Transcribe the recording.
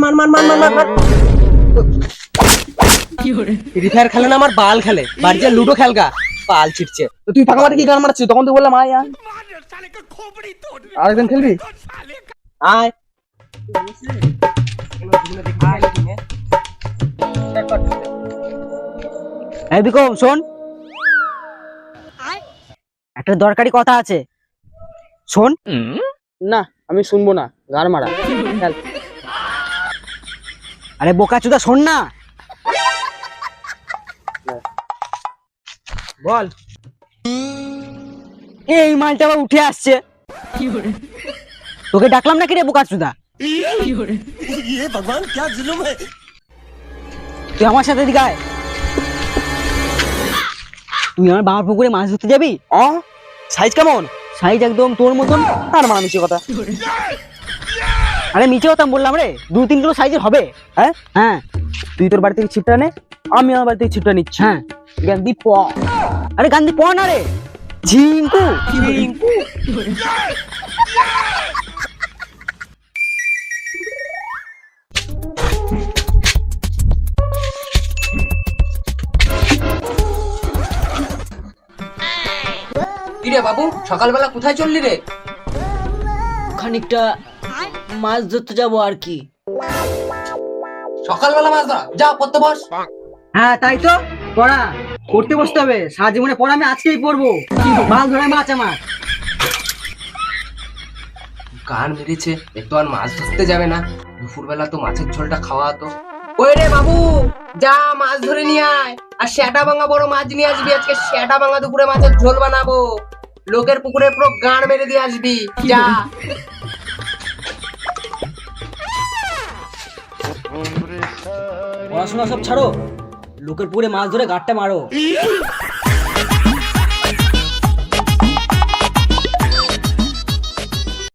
মান মান মান মান মান। ফ্রি ফায়ার খেলে না আমার বাল খেলে, বাড়ি যে লুডো খেলগা বাল ছিটছে। তো তুই ফাঁকা মাঠে কি গান মারছিস? তখন তুই বললাম আয় আয়, আরেকদিন খেলবি? আয় এই বিক্রম শোন, একটা দরকারি কথা আছে, শোন। না আমি শুনবো না, গান মারা খেল। আরে বোকাচোদা শোন না। বল। এই মালটা আবার উঠে আসছে, তোকে ডাকলাম নাকি রে বোকাচোদা? তুই আমার সাথে এদিকে আয়। তুই আমার বাবার পুকুরে মাছ ধরতে যাবি? সাইজ কেমন? সাইজ একদম তোর মতন। আর মারা মিছে কথা। আরে মিছে কথা বললাম রে, 2-3 কিলো সাইজের হবে। হ্যাঁ হ্যাঁ তুই তোর বাড়ি থেকে ছিপটা নে, আমি আমার বাড়ি থেকে ছিপটা নিচ্ছি। হ্যাঁ গান্ধী প আরে গান্ধী প না রে, ঝিঙ্কু। কি রে বাবু, সকালবেলা কোথায় চললি রে? খানিকটা মাছ ধরতে যাবো আর কি। সকালবেলা মাছ ধরা, যা পড়তে বস। হ্যাঁ তাই তো, পড়া পড়তে বসতে হবে। সারা জীবনে পড়া আমি আজকেই পড়বো। মাছ ধরায় মাছ আমার। গান মেরেছে, একটু আর মাছ ধরতে যাবে না? দুপুরবেলা তো মাছের ঝোলটা খাওয়া হতো। ওই রে বাবু, যা মাছ ধরে নিয়ে আয়, আর শ্যাটা ভাঙা বড় মাছ নিয়ে আসবি। আজকে শ্যাটা ভাঙা দুপুরে মাছের ঝোল বানাবো। লোকের পুকুরে পুরো গান মেরে দিয়ে আসবি, যা। পড়াশোনা সব ছাড়ো, লোকের পুকুরে মাছ ধরে গাঁটটা মারো।